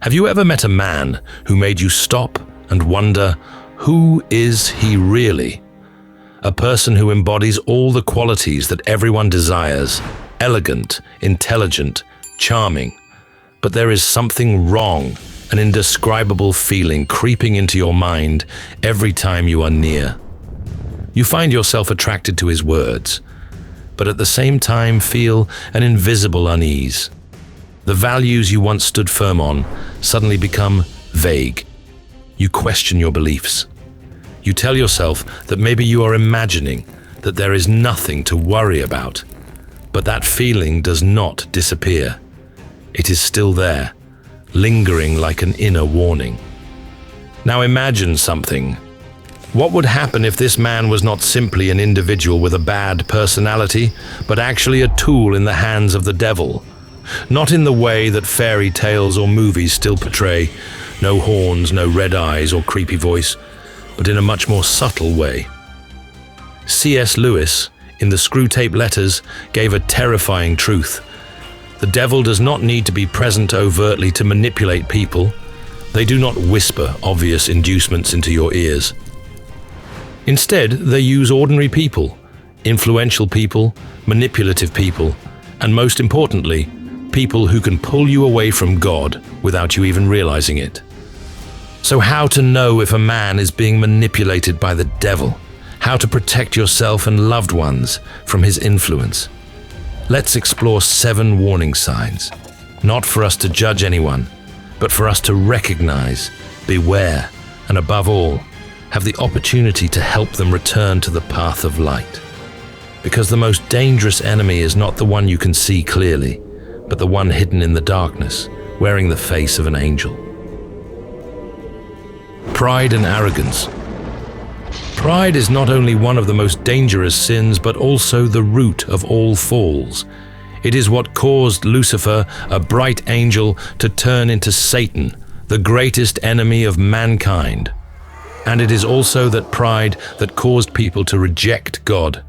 Have you ever met a man who made you stop and wonder, who is he really? A person who embodies all the qualities that everyone desires, elegant, intelligent, charming. But there is something wrong, an indescribable feeling creeping into your mind every time you are near. You find yourself attracted to his words, but at the same time feel an invisible unease. The values you once stood firm on suddenly become vague. You question your beliefs. You tell yourself that maybe you are imagining, that there is nothing to worry about. But that feeling does not disappear. It is still there, lingering like an inner warning. Now imagine something. What would happen if this man was not simply an individual with a bad personality, but actually a tool in the hands of the devil? Not in the way that fairy tales or movies still portray, no horns, no red eyes or creepy voice, but in a much more subtle way. C.S. Lewis, in the Screwtape Letters, gave a terrifying truth. The devil does not need to be present overtly to manipulate people. They do not whisper obvious inducements into your ears. Instead, they use ordinary people, influential people, manipulative people, and most importantly, people who can pull you away from God without you even realizing it. So how to know if a man is being manipulated by the devil? How to protect yourself and loved ones from his influence? Let's explore 7 warning signs, not for us to judge anyone, but for us to recognize, beware, and above all, have the opportunity to help them return to the path of light. Because the most dangerous enemy is not the one you can see clearly, but the one hidden in the darkness, wearing the face of an angel. Pride and arrogance. Pride is not only one of the most dangerous sins, but also the root of all falls. It is what caused Lucifer, a bright angel, to turn into Satan, the greatest enemy of mankind. And it is also that pride that caused people to reject God,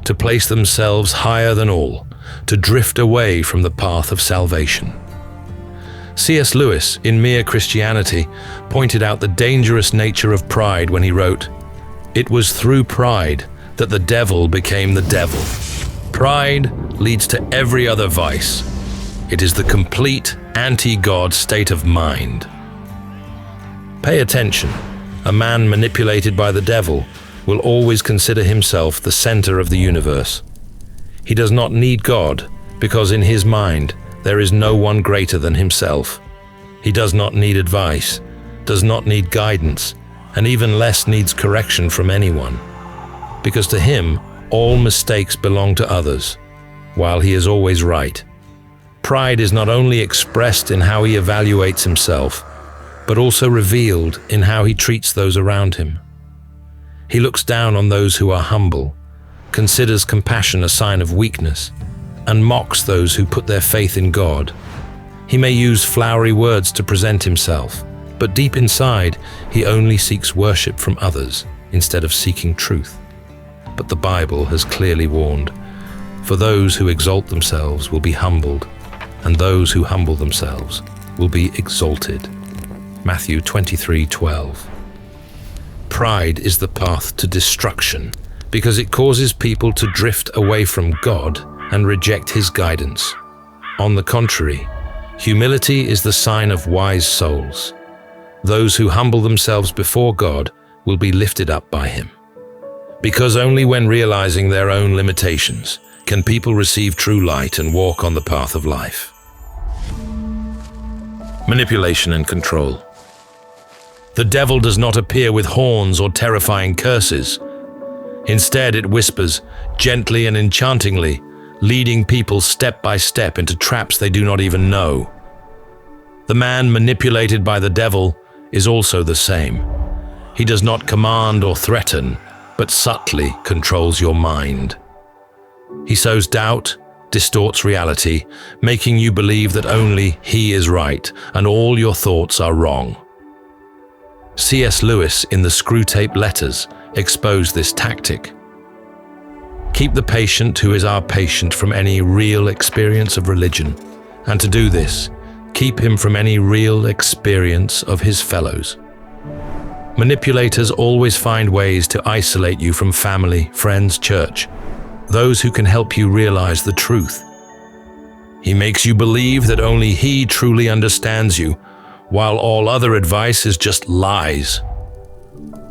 to place themselves higher than all, to drift away from the path of salvation. C.S. Lewis, in Mere Christianity, pointed out the dangerous nature of pride when he wrote, "It was through pride that the devil became the devil. Pride leads to every other vice. It is the complete anti-God state of mind." Pay attention. A man manipulated by the devil will always consider himself the center of the universe. He does not need God, because in his mind there is no one greater than himself. He does not need advice, does not need guidance, and even less needs correction from anyone. Because to him, all mistakes belong to others, while he is always right. Pride is not only expressed in how he evaluates himself, but also revealed in how he treats those around him. He looks down on those who are humble, considers compassion a sign of weakness, and mocks those who put their faith in God. He may use flowery words to present himself, but deep inside, he only seeks worship from others instead of seeking truth. But the Bible has clearly warned, for those who exalt themselves will be humbled, and those who humble themselves will be exalted. Matthew 23:12. Pride is the path to destruction because it causes people to drift away from God and reject his guidance. On the contrary, humility is the sign of wise souls. Those who humble themselves before God will be lifted up by him. Because only when realizing their own limitations can people receive true light and walk on the path of life. Manipulation and control. The devil does not appear with horns or terrifying curses. Instead, it whispers, gently and enchantingly, leading people step by step into traps they do not even know. The man manipulated by the devil is also the same. He does not command or threaten, but subtly controls your mind. He sows doubt, distorts reality, making you believe that only he is right and all your thoughts are wrong. C.S. Lewis in the Screwtape Letters exposed this tactic. Keep the patient who is our patient from any real experience of religion, and to do this, Keep him from any real experience of his fellows. Manipulators always find ways to isolate you from family, friends, church, those who can help you realize the truth. He makes you believe that only he truly understands you, while all other advice is just lies.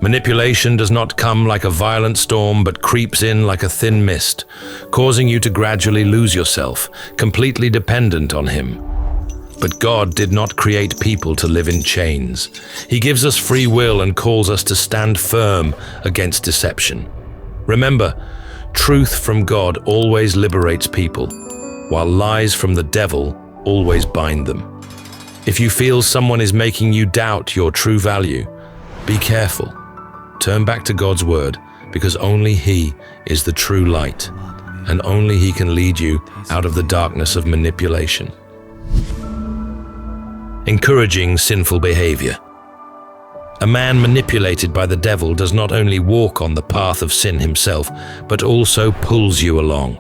Manipulation does not come like a violent storm, but creeps in like a thin mist, causing you to gradually lose yourself, completely dependent on him. But God did not create people to live in chains. He gives us free will and calls us to stand firm against deception. Remember, truth from God always liberates people, while lies from the devil always bind them. If you feel someone is making you doubt your true value, be careful. Turn back to God's word, because only He is the true light, and only He can lead you out of the darkness of manipulation. Encouraging sinful behavior. A man manipulated by the devil does not only walk on the path of sin himself, but also pulls you along.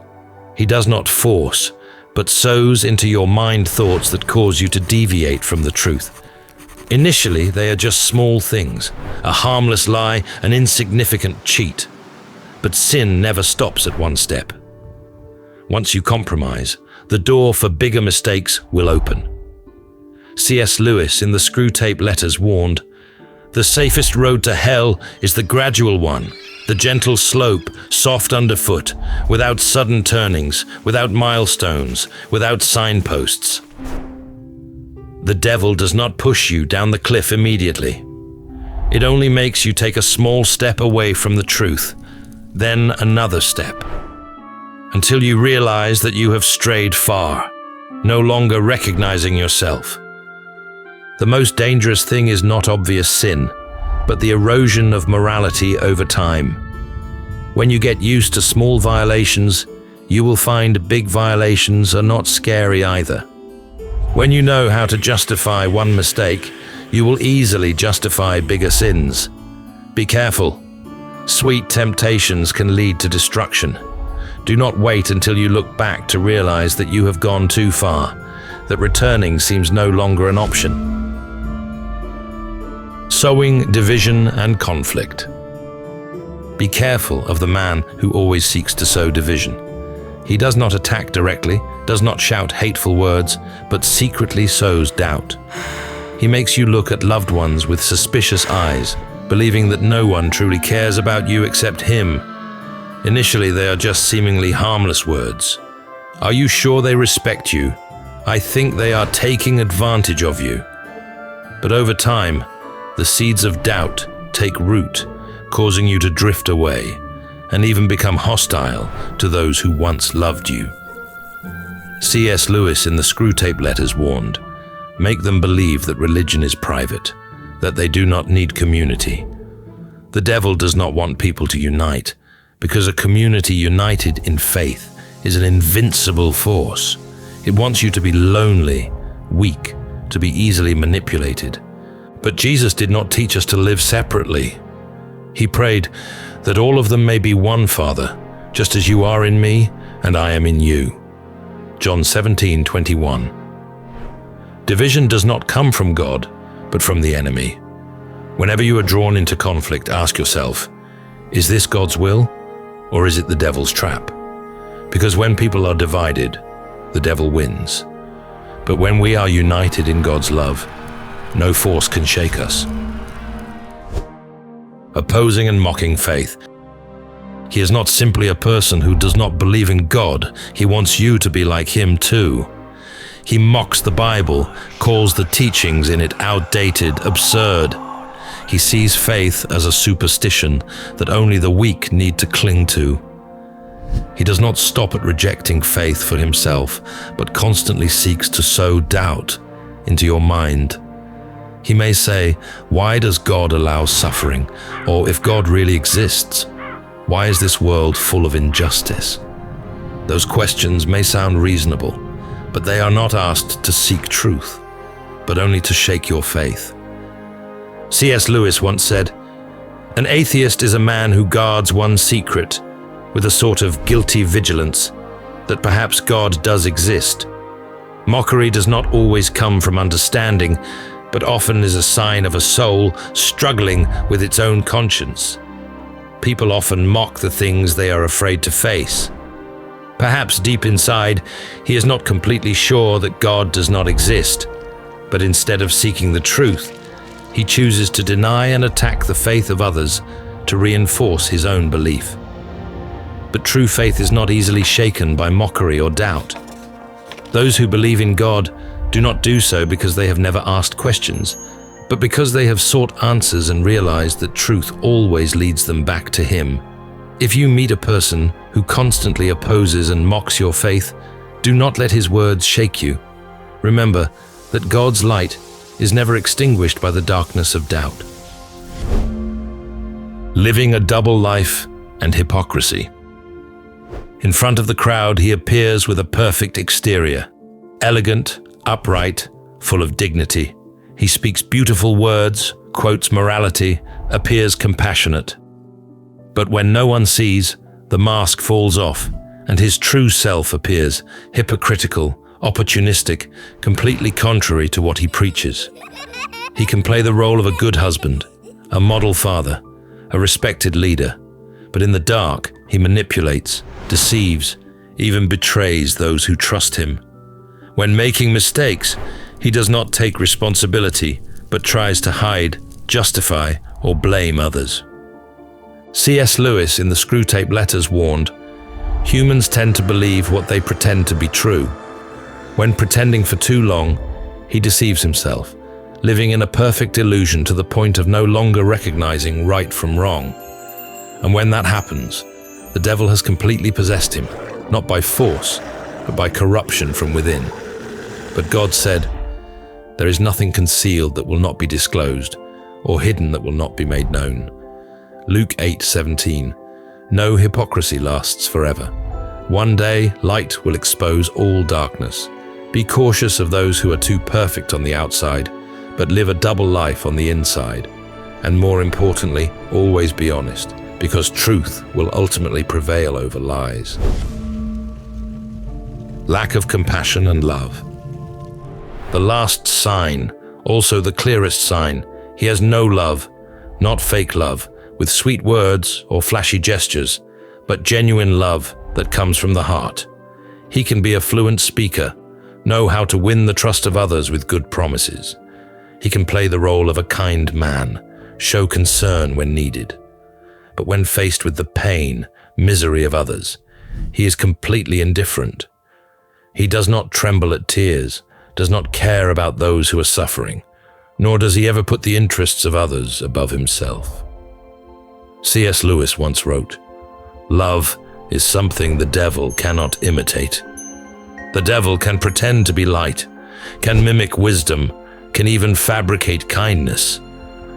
He does not force, but sows into your mind thoughts that cause you to deviate from the truth. Initially, they are just small things, a harmless lie, an insignificant cheat. But sin never stops at one step. Once you compromise, the door for bigger mistakes will open. C.S. Lewis in the Screwtape Letters warned, "The safest road to hell is the gradual one, the gentle slope, soft underfoot, without sudden turnings, without milestones, without signposts." The devil does not push you down the cliff immediately. It only makes you take a small step away from the truth, then another step, until you realize that you have strayed far, no longer recognizing yourself. The most dangerous thing is not obvious sin, but the erosion of morality over time. When you get used to small violations, you will find big violations are not scary either. When you know how to justify one mistake, you will easily justify bigger sins. Be careful. Sweet temptations can lead to destruction. Do not wait until you look back to realize that you have gone too far, that returning seems no longer an option. Sowing division and conflict. Be careful of the man who always seeks to sow division. He does not attack directly, does not shout hateful words, but secretly sows doubt. He makes you look at loved ones with suspicious eyes, believing that no one truly cares about you except him. Initially, they are just seemingly harmless words. Are you sure they respect you? I think they are taking advantage of you. But over time, the seeds of doubt take root, causing you to drift away and even become hostile to those who once loved you. C.S. Lewis in the Screwtape Letters warned, "Make them believe that religion is private, that they do not need community." The devil does not want people to unite, because a community united in faith is an invincible force. It wants you to be lonely, weak, to be easily manipulated. But Jesus did not teach us to live separately. He prayed that all of them may be one, Father, just as you are in me and I am in you. John 17:21. Division does not come from God, but from the enemy. Whenever you are drawn into conflict, ask yourself, is this God's will, or is it the devil's trap? Because when people are divided, the devil wins. But when we are united in God's love, no force can shake us. Opposing and mocking faith. He is not simply a person who does not believe in God. He wants you to be like him too. He mocks the Bible, calls the teachings in it outdated, absurd. He sees faith as a superstition that only the weak need to cling to. He does not stop at rejecting faith for himself, but constantly seeks to sow doubt into your mind. He may say, why does God allow suffering? Or if God really exists, why is this world full of injustice? Those questions may sound reasonable, but they are not asked to seek truth, but only to shake your faith. C.S. Lewis once said, "An atheist is a man who guards one secret with a sort of guilty vigilance that perhaps God does exist. Mockery does not always come from understanding, but often is a sign of a soul struggling with its own conscience. People often mock the things they are afraid to face. Perhaps deep inside, he is not completely sure that God does not exist, but instead of seeking the truth, he chooses to deny and attack the faith of others to reinforce his own belief. But true faith is not easily shaken by mockery or doubt. Those who believe in God do not do so because they have never asked questions, but because they have sought answers and realized that truth always leads them back to Him. If you meet a person who constantly opposes and mocks your faith, do not let his words shake you. Remember that God's light is never extinguished by the darkness of doubt. Living a double life and hypocrisy. In front of the crowd, he appears with a perfect exterior, elegant, upright, full of dignity. He speaks beautiful words, quotes morality, appears compassionate. But when no one sees, the mask falls off, and his true self appears, hypocritical, opportunistic, completely contrary to what he preaches. He can play the role of a good husband, a model father, a respected leader, but in the dark, he manipulates, deceives, even betrays those who trust him. When making mistakes, he does not take responsibility, but tries to hide, justify, or blame others. C.S. Lewis in the Screwtape Letters warned, "Humans tend to believe what they pretend to be true. When pretending for too long, he deceives himself, living in a perfect illusion to the point of no longer recognizing right from wrong. And when that happens, the devil has completely possessed him, not by force, but by corruption from within. But God said, 'There is nothing concealed that will not be disclosed, or hidden that will not be made known.' Luke 8:17. No hypocrisy lasts forever. One day, light will expose all darkness. Be cautious of those who are too perfect on the outside, but live a double life on the inside. And more importantly, always be honest, because truth will ultimately prevail over lies." Lack of compassion and love. The last sign, also the clearest sign, he has no love, not fake love, with sweet words or flashy gestures, but genuine love that comes from the heart. He can be a fluent speaker, know how to win the trust of others with good promises. He can play the role of a kind man, show concern when needed. But when faced with the pain, misery of others, he is completely indifferent. He does not tremble at tears, does not care about those who are suffering, nor does he ever put the interests of others above himself. C.S. Lewis once wrote, "Love is something the devil cannot imitate. The devil can pretend to be light, can mimic wisdom, can even fabricate kindness,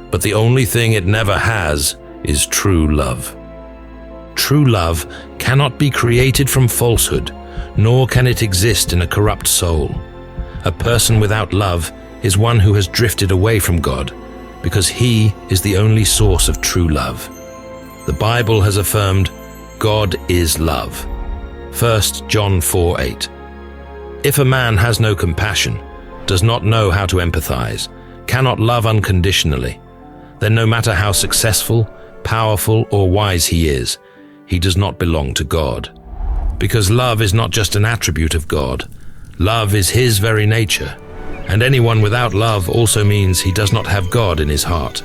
but the only thing it never has is true love. True love cannot be created from falsehood, nor can it exist in a corrupt soul. A person without love is one who has drifted away from God, because He is the only source of true love. The Bible has affirmed, God is love. 1 John 4:8. If a man has no compassion, does not know how to empathize, cannot love unconditionally, then no matter how successful, powerful, or wise he is, he does not belong to God. Because love is not just an attribute of God, love is His very nature, and anyone without love also means he does not have God in his heart.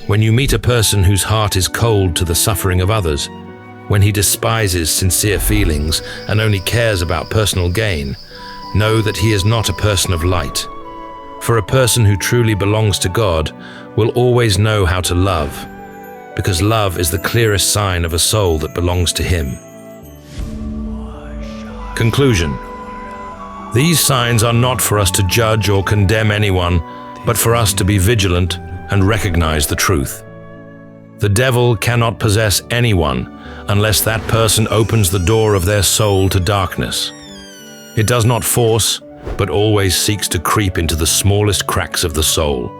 When you meet a person whose heart is cold to the suffering of others, when he despises sincere feelings and only cares about personal gain, know that he is not a person of light. For a person who truly belongs to God will always know how to love, because love is the clearest sign of a soul that belongs to Him. Conclusion. These signs are not for us to judge or condemn anyone, but for us to be vigilant and recognize the truth. The devil cannot possess anyone unless that person opens the door of their soul to darkness. It does not force, but always seeks to creep into the smallest cracks of the soul: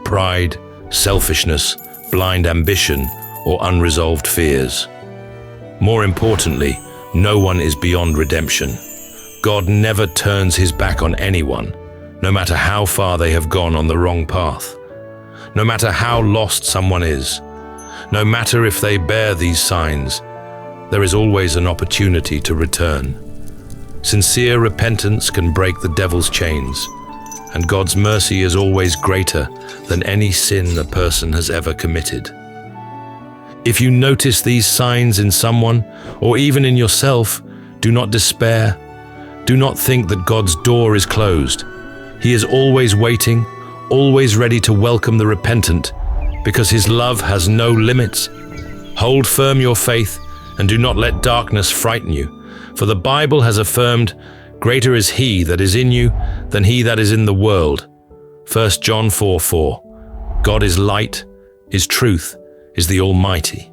pride, selfishness, blind ambition, or unresolved fears. More importantly, no one is beyond redemption. God never turns his back on anyone, no matter how far they have gone on the wrong path. No matter how lost someone is, no matter if they bear these signs, there is always an opportunity to return. Sincere repentance can break the devil's chains, and God's mercy is always greater than any sin a person has ever committed. If you notice these signs in someone, or even in yourself, do not despair. Do not think that God's door is closed. He is always waiting, always ready to welcome the repentant, because his love has no limits. Hold firm your faith and do not let darkness frighten you, for the Bible has affirmed, "Greater is he that is in you than he that is in the world." 1 John 4:4. God is light, is truth, is the Almighty.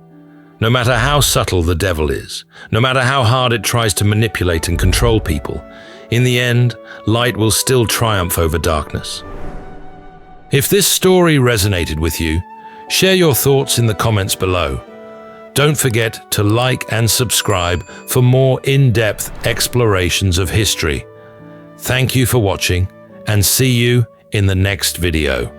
No matter how subtle the devil is, no matter how hard it tries to manipulate and control people, in the end, light will still triumph over darkness. If this story resonated with you, share your thoughts in the comments below. Don't forget to like and subscribe for more in-depth explorations of history. Thank you for watching, and see you in the next video.